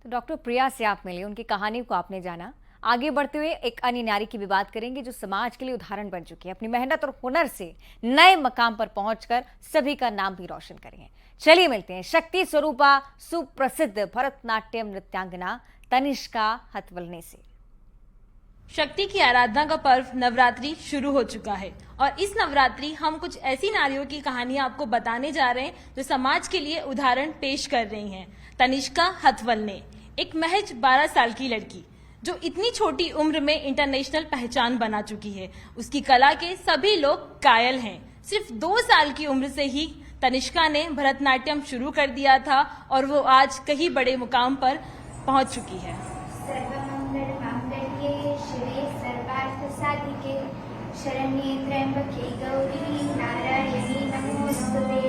तो डॉक्टर प्रिया से आप मिले, उनकी कहानी को आपने जाना। आगे बढ़ते हुए एक अन्य नारी की भी बात करेंगे जो समाज के लिए उदाहरण बन चुकी है। अपनी मेहनत और हुनर से नए मकाम पर पहुंचकर सभी का नाम भी रोशन करेंगे। चलिए मिलते हैं शक्ति स्वरूपा सुप्रसिद्ध भरतनाट्यम नृत्यांगना तनिष्का हथवलने से। शक्ति की आराधना का पर्व नवरात्रि शुरू हो चुका है और इस नवरात्रि हम कुछ ऐसी नारियों की कहानियां आपको बताने जा रहे हैं जो समाज के लिए उदाहरण पेश कर रही हैं। तनिष्का हथवलने एक महज 12 साल की लड़की जो इतनी छोटी उम्र में इंटरनेशनल पहचान बना चुकी है। उसकी कला के सभी लोग कायल हैं। सिर्फ 2 साल की उम्र से ही तनिष्का ने भरतनाट्यम शुरू कर दिया था और वो आज कहीं बड़े मुकाम पर पहुंच चुकी है। शिवे सर्वार्थ साधिके शरण्ये त्र्यंबके गौरी नारायणी नमोस्तुते।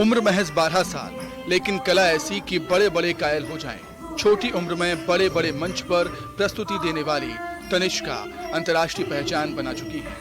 उम्र महज 12 साल, लेकिन कला ऐसी कि बड़े बड़े कायल हो जाएं। छोटी उम्र में बड़े बड़े मंच पर प्रस्तुति देने वाली तनिष्का अंतर्राष्ट्रीय पहचान बना चुकी है।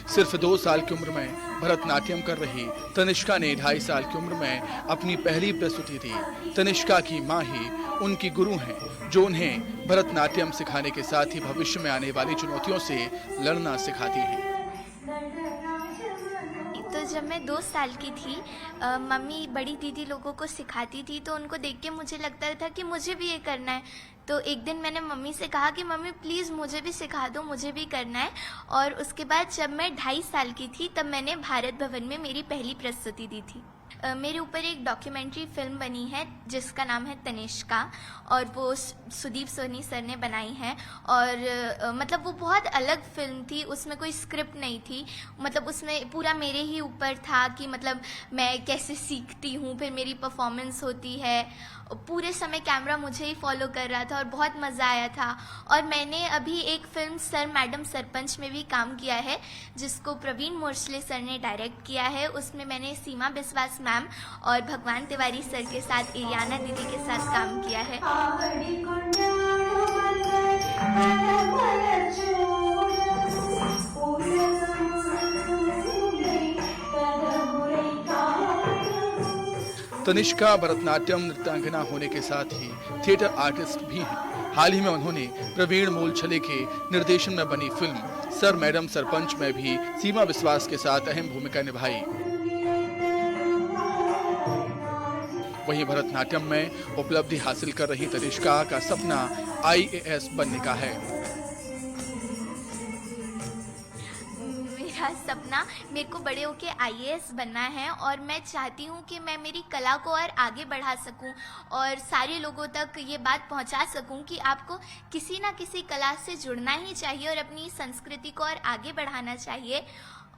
सिर्फ 2 साल की उम्र में भरतनाट्यम कर रही तनिष्का ने 2.5 साल की उम्र में अपनी पहली प्रस्तुति दी। तनिष्का की मां ही उनकी गुरु हैं, जो उन्हें भरतनाट्यम सिखाने के साथ ही भविष्य में आने वाली चुनौतियों से लड़ना सिखाती हैं। तो जब मैं 2 साल की थी, मम्मी बड़ी दीदी लोगों को सिखाती थी, तो उनको देख के मुझे लगता था कि मुझे भी ये करना है। तो एक दिन मैंने मम्मी से कहा कि मम्मी प्लीज़ मुझे भी सिखा दो, मुझे भी करना है। और उसके बाद जब मैं 2.5 साल की थी तब मैंने भारत भवन में मेरी पहली प्रस्तुति दी थी। मेरे ऊपर एक डॉक्यूमेंट्री फिल्म बनी है जिसका नाम है तनिष्का, और वो सुदीप सोनी सर ने बनाई है। और मतलब वो बहुत अलग फिल्म थी, उसमें कोई स्क्रिप्ट नहीं थी। मतलब उसमें पूरा मेरे ही ऊपर था कि मतलब मैं कैसे सीखती हूँ, फिर मेरी परफॉर्मेंस होती है। पूरे समय कैमरा मुझे ही फॉलो कर रहा था और बहुत मज़ा आया था। और मैंने अभी एक फिल्म सर मैडम सरपंच में भी काम किया है जिसको प्रवीण मोर्सले सर ने डायरेक्ट किया है। उसमें मैंने सीमा बिस्वास मैम और भगवान तिवारी सर के साथ, इरियाना दीदी के साथ काम किया है। तनिष्का भरतनाट्यम नृत्यांगना होने के साथ ही थिएटर आर्टिस्ट भी हैं। हाल ही में उन्होंने प्रवीण मोलछले के निर्देशन में बनी फिल्म सर मैडम सरपंच में भी सीमा विश्वास के साथ अहम भूमिका निभाई। वहीं भरतनाट्यम में उपलब्धि हासिल कर रही तनिष्का का सपना IAS बनने का है। मेरा सपना मेरे को बड़े होके IAS बनना है और मैं चाहती हूँ कि मैं मेरी कला को और आगे बढ़ा सकूँ और सारे लोगों तक ये बात पहुँचा सकूँ कि आपको किसी ना किसी कला से जुड़ना ही चाहिए और अपनी संस्कृति को और आगे बढ़ाना चाहिए।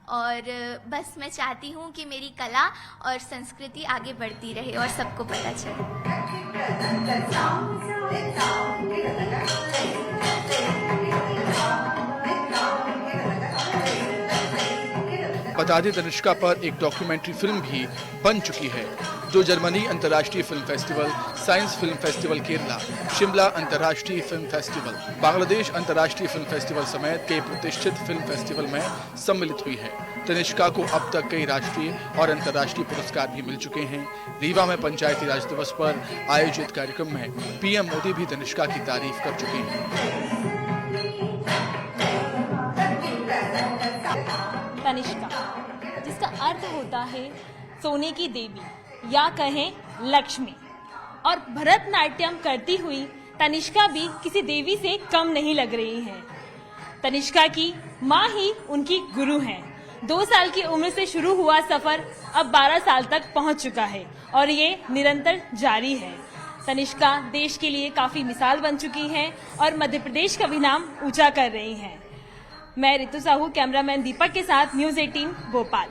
और बस मैं चाहती हूँ कि मेरी कला और संस्कृति आगे बढ़ती रहे और सबको पता चले। बता दें तनिष्का पर एक डॉक्यूमेंट्री फिल्म भी बन चुकी है जो जर्मनी अंतर्राष्ट्रीय film festival, science film festival Kerala, Shimla अंतर्राष्ट्रीय फिल्म फेस्टिवल, बांग्लादेश अंतर्राष्ट्रीय फिल्म फेस्टिवल समेत कई प्रतिष्ठित फिल्म फेस्टिवल में सम्मिलित हुई है। तनिष्का को अब तक कई राष्ट्रीय और अंतर्राष्ट्रीय पुरस्कार भी मिल चुके हैं। रीवा में पंचायती राज दिवस पर आयोजित कार्यक्रम में PM मोदी भी तनिष्का की तारीफ कर चुके हैं। तनिष्का, जिसका अर्थ होता है सोने की देवी या कहें लक्ष्मी, और भरतनाट्यम करती हुई तनिष्का भी किसी देवी से कम नहीं लग रही है। तनिष्का की माँ ही उनकी गुरु हैं। 2 साल की उम्र से शुरू हुआ सफर अब 12 साल तक पहुंच चुका है और ये निरंतर जारी है। तनिष्का देश के लिए काफी मिसाल बन चुकी हैं और मध्य प्रदेश का भी नाम ऊंचा कर रही हैं। मैं ऋतु साहू, कैमरामैन दीपक के साथ न्यूज़ 18 भोपाल।